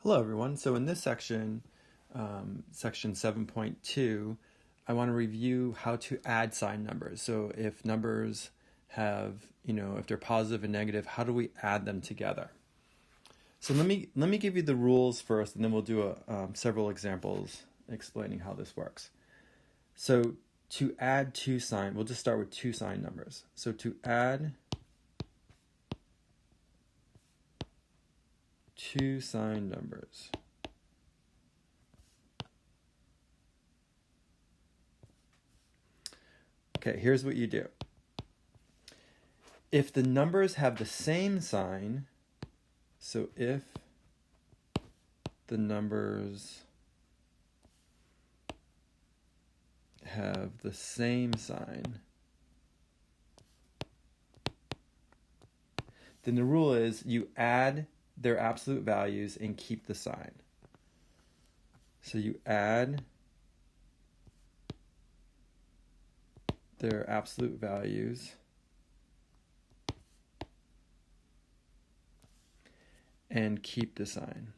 Hello everyone. So in this section, section 7.2, I want to review how to add sign numbers. So if numbers have, if they're positive and negative, how do we add them together? So let me give you the rules first, and then we'll do several examples explaining how this works. So to add we'll just start with two sign numbers. So to add two sign numbers, okay, here's what you do. If the numbers have the same sign, so if the numbers have the same sign, then the rule is you add their absolute values and keep the sign. So you add their absolute values and keep the sign.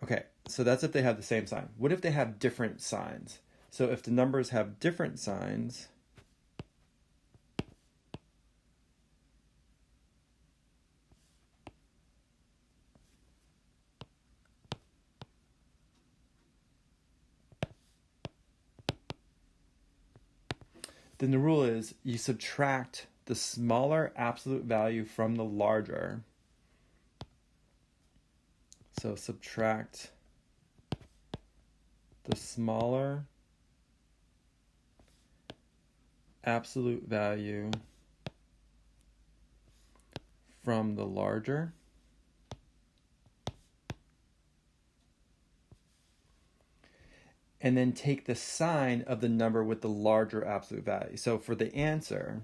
Okay, so that's if they have the same sign. What if they have different signs? So if the numbers have different signs, then the rule is you subtract the smaller absolute value from the larger. So subtract the smaller absolute value from the larger. And then take the sign of the number with the larger absolute value. So for the answer,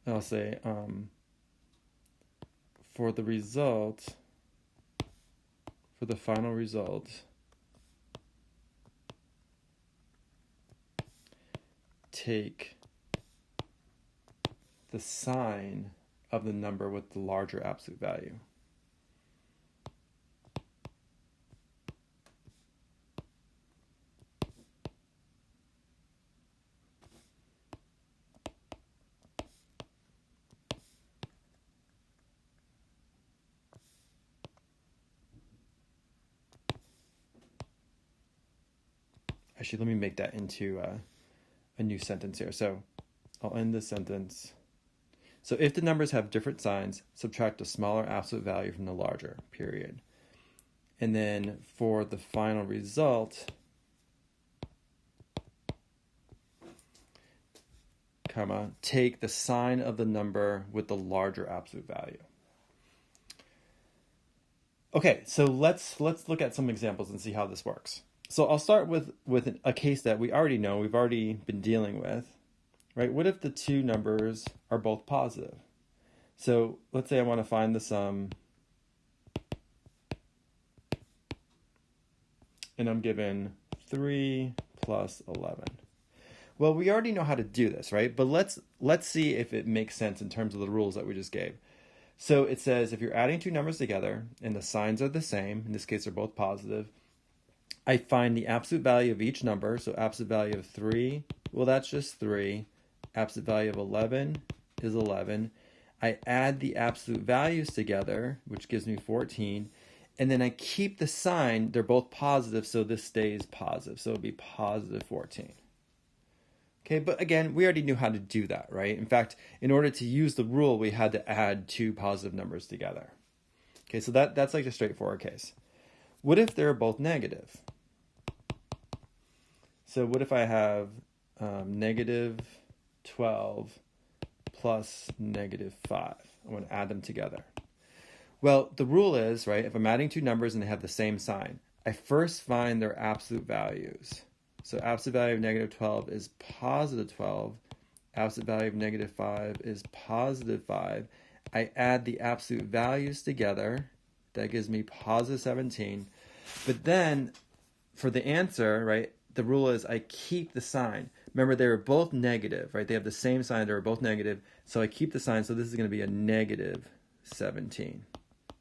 I'll say for the result, for the final result, take the sign of the number with the larger absolute value. Actually, let me make that into a new sentence here. So I'll end this sentence. So if the numbers have different signs, subtract the smaller absolute value from the larger, period. And then for the final result, comma, take the sign of the number with the larger absolute value. Okay, so let's look at some examples and see how this works. So I'll start with a case that we already know, we've already been dealing with, right? What if the two numbers are both positive? So let's say I want to find the sum, and I'm given 3 plus 11. Well, we already know how to do this, right? But let's see if it makes sense in terms of the rules that we just gave. So it says if you're adding two numbers together and the signs are the same, in this case they're both positive, I find the absolute value of each number. So absolute value of 3, well, that's just 3. Absolute value of 11 is 11. I add the absolute values together, which gives me 14. And then I keep the sign. They're both positive, so this stays positive. So it'll be positive 14. Okay, but again, we already knew how to do that, right? In fact, in order to use the rule, we had to add two positive numbers together. Okay, so that's like a straightforward case. What if they're both negative? So what if I have negative 12 plus negative 5? I want to add them together. Well, the rule is, right, if I'm adding two numbers and they have the same sign, I first find their absolute values. So absolute value of negative 12 is positive 12. Absolute value of negative 5 is positive 5. I add the absolute values together. That gives me positive 17. But then for the answer, right, the rule is I keep the sign. Remember, they were both negative, right? They have the same sign. They were both negative. So I keep the sign. So this is going to be a negative 17.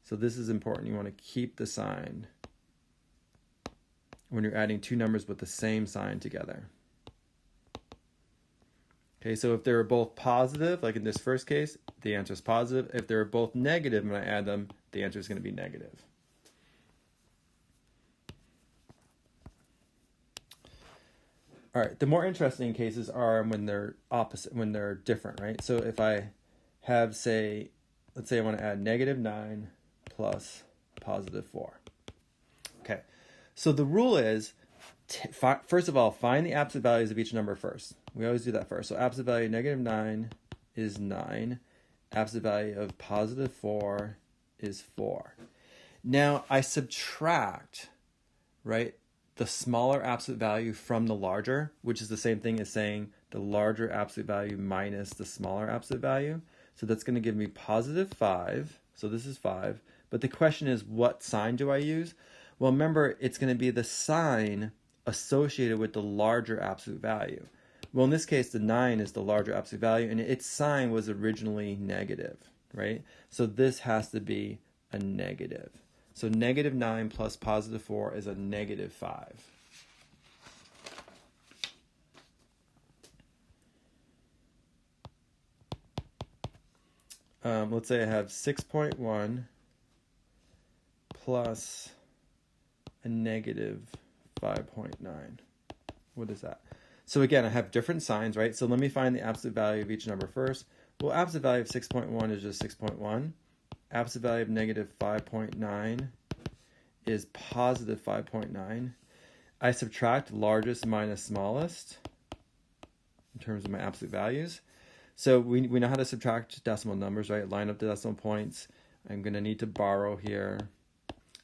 So this is important. You want to keep the sign when you're adding two numbers with the same sign together. Okay, so if they're both positive, like in this first case, the answer is positive. If they're both negative, when I add them, the answer is going to be negative. All right, the more interesting cases are when they're opposite, when they're different, right? So if I have, say, let's say I want to add negative 9 plus positive 4. Okay, so the rule is, first of all, find the absolute values of each number first. We always do that first. So absolute value of negative 9 is 9. Absolute value of positive 4 is 4. Now I subtract, right, the smaller absolute value from the larger, which is the same thing as saying the larger absolute value minus the smaller absolute value. So that's going to give me positive 5. So this is 5. But the question is, what sign do I use? Well, remember, it's going to be the sign associated with the larger absolute value. Well, in this case, the 9 is the larger absolute value, and its sign was originally negative, right? So this has to be a negative. So negative 9 plus positive 4 is a negative 5. Let's say I have 6.1 plus a negative 5.9. What is that? So again, I have different signs, right? So let me find the absolute value of each number first. Well, absolute value of 6.1 is just 6.1. Absolute value of negative 5.9 is positive 5.9. I subtract largest minus smallest in terms of my absolute values. So we know how to subtract decimal numbers, right? Line up the decimal points. I'm going to need to borrow here.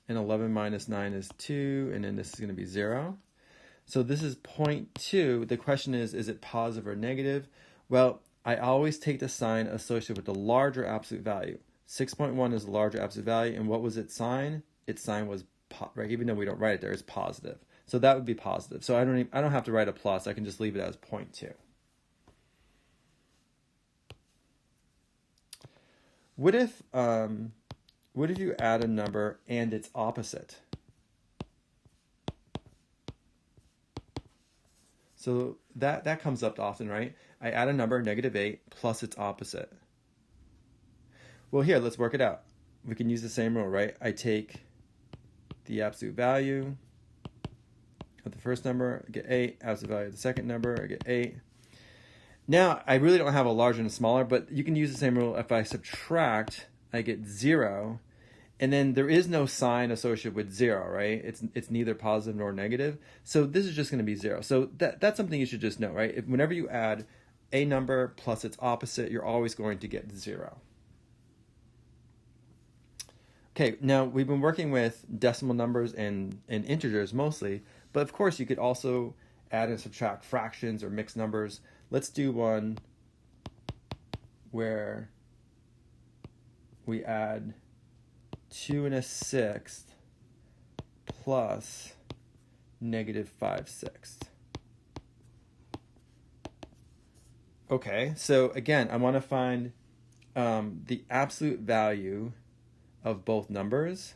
And 11 minus 9 is 2, and then this is going to be 0. So this is 0.2. The question is it positive or negative? Well, I always take the sign associated with the larger absolute value. 6.1 is the larger absolute value, and what was its sign? Its sign was, right, even though we don't write it there, it's positive. So that would be positive. So I don't have to write a plus. I can just leave it as 0.2. What if you add a number and its opposite? So that comes up often, right? I add a number, negative 8, plus its opposite. Well, here, let's work it out. We can use the same rule, right? I take the absolute value of the first number, I get 8. Absolute value of the second number, I get 8. Now, I really don't have a larger and a smaller, but you can use the same rule. If I subtract, I get 0. And then there is no sign associated with 0, right? It's neither positive nor negative. So this is just going to be 0. So that's something you should just know, right? Whenever you add a number plus its opposite, you're always going to get 0. Okay, now we've been working with decimal numbers and integers mostly, but of course you could also add and subtract fractions or mixed numbers. Let's do one where we add 2 1/6 plus negative 5/6. Okay, so again, I want to find the absolute value of both numbers.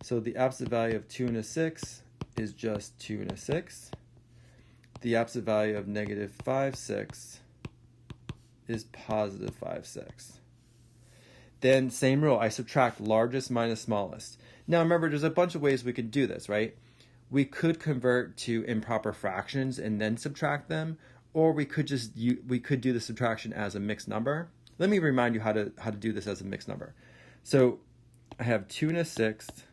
So the absolute value of 2 1/6 is just 2 1/6. The absolute value of negative 5/6 is positive 5/6. Then same rule, I subtract largest minus smallest. Now remember, there's a bunch of ways we could do this, right? We could convert to improper fractions and then subtract them, or we could do the subtraction as a mixed number. Let me remind you how to do this as a mixed number. So I have 2 1/6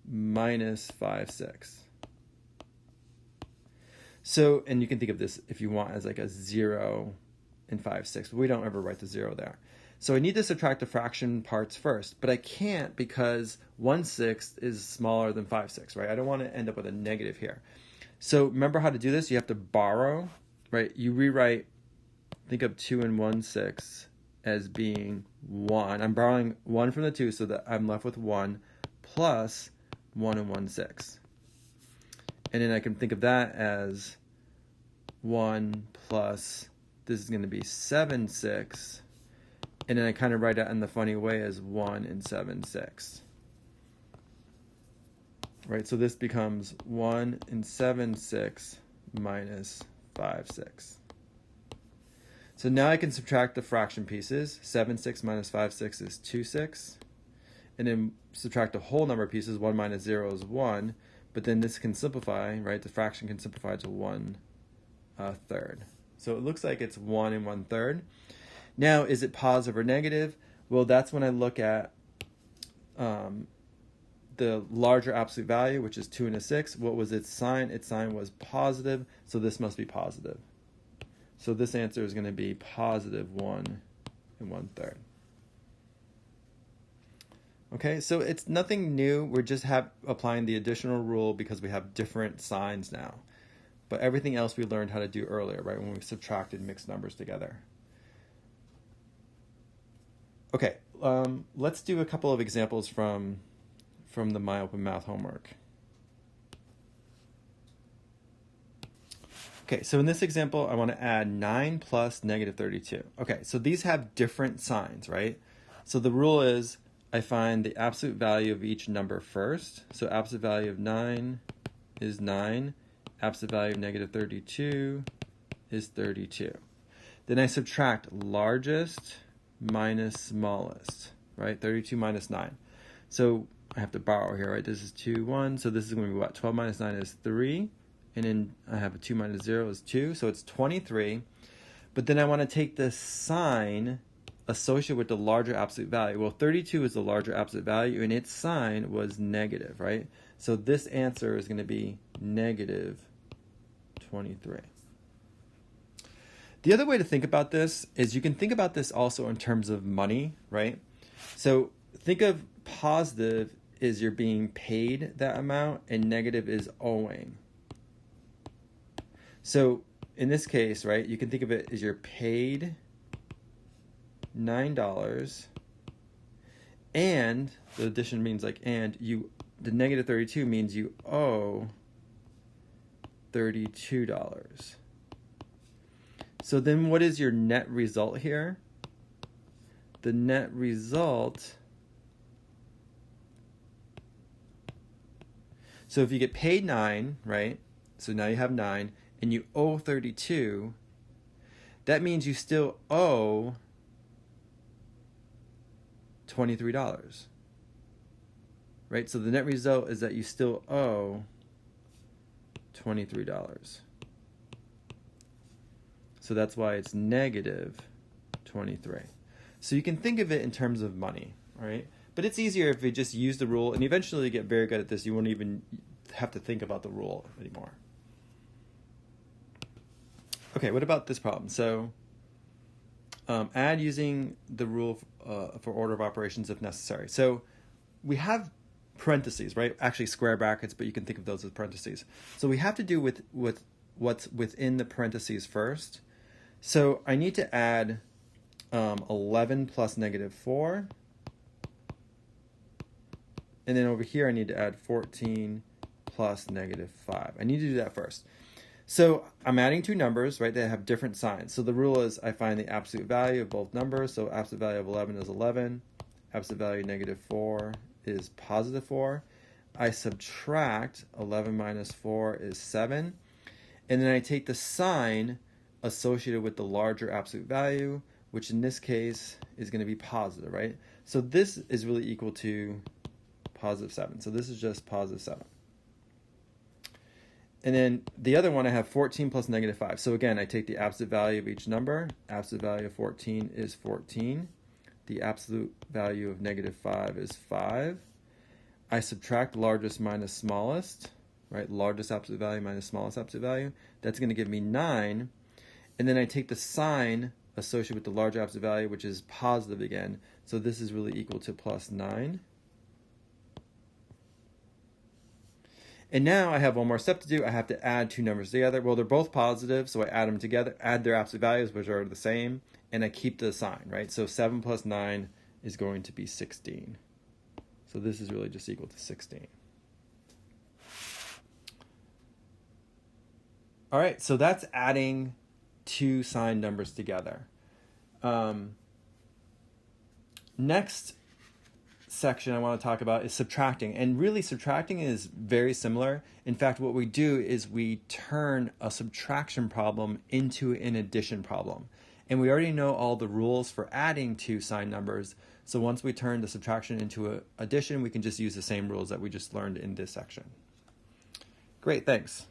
minus 5/6. So, and you can think of this if you want as like a 0 and 5/6, but we don't ever write the 0 there. So I need to subtract the fraction parts first, but I can't because 1/6 is smaller than 5/6, right? I don't want to end up with a negative here. So remember how to do this? You have to borrow, right? You rewrite, think of 2 1/6 as being 1. I'm borrowing 1 from the 2 so that I'm left with 1 plus 1 1/6. And then I can think of that as 1 plus, this is going to be 7 6. And then I kind of write it in the funny way as 1 and 7 6. Right, so this becomes 1 and 7 6 minus 5 6. So now I can subtract the fraction pieces. 7 6 minus 5 6 is 2 6. And then subtract the whole number of pieces. 1 minus 0 is 1. But then this can simplify, right? The fraction can simplify to 1/3. So it looks like it's 1 and 1/3. Now, is it positive or negative? Well, that's when I look at the larger absolute value, which is 2 and a 6. What was its sign? Its sign was positive, so this must be positive. So this answer is going to be positive 1 and 1/3. Okay, so it's nothing new. We're just applying the additional rule because we have different signs now. But everything else we learned how to do earlier, right, when we subtracted mixed numbers together. Okay, let's do a couple of examples from the My Open Math homework. Okay, so in this example, I want to add 9 plus negative 32. Okay, so these have different signs, right? So the rule is I find the absolute value of each number first. So absolute value of 9 is 9. Absolute value of negative 32 is 32. Then I subtract largest minus smallest, right? 32 minus 9. So I have to borrow here, right? This is 2, 1. So this is going to be what? 12 minus 9 is 3. And then I have a 2 minus 0 is 2. So it's 23. But then I want to take the sign associated with the larger absolute value. Well, 32 is the larger absolute value, and its sign was negative, right? So this answer is going to be negative 23. The other way to think about this is you can think about this also in terms of money, right? So think of positive is you're being paid that amount, and negative is owing. So in this case, right, you can think of it as you're paid $9, and the addition means like the negative 32 means you owe $32. So then what is your net result here? The net result, so if you get paid 9, right? So now you have 9 and you owe 32, that means you still owe $23, right? So the net result is that you still owe $23. So that's why it's negative 23. So you can think of it in terms of money, all right? But it's easier if you just use the rule, and eventually you get very good at this. You won't even have to think about the rule anymore. Okay, what about this problem? So add using the rule for order of operations if necessary. So we have parentheses, right? Actually square brackets, but you can think of those as parentheses. So we have to do with what's within the parentheses first. So I need to add 11 plus negative 4. And then over here I need to add 14 plus negative 5. I need to do that first. So I'm adding two numbers, right, that have different signs. So the rule is I find the absolute value of both numbers. So absolute value of 11 is 11. Absolute value of negative 4 is positive 4. I subtract 11 minus 4 is 7. And then I take the sign associated with the larger absolute value, which in this case is going to be positive, right? So this is really equal to positive 7. So this is just positive 7. And then the other one, I have 14 plus negative 5. So again, I take the absolute value of each number. Absolute value of 14 is 14. The absolute value of negative 5 is 5. I subtract largest minus smallest, right? Largest absolute value minus smallest absolute value. That's going to give me 9. And then I take the sign associated with the large absolute value, which is positive again. So this is really equal to plus 9. And now I have one more step to do. I have to add two numbers together. Well, they're both positive, so I add them together, add their absolute values, which are the same, and I keep the sign, right? So 7 plus 9 is going to be 16. So this is really just equal to 16. All right, so that's adding two signed numbers together. Next section I want to talk about is subtracting. And really, subtracting is very similar. In fact, what we do is we turn a subtraction problem into an addition problem. And we already know all the rules for adding two signed numbers. So once we turn the subtraction into an addition, we can just use the same rules that we just learned in this section. Great, thanks.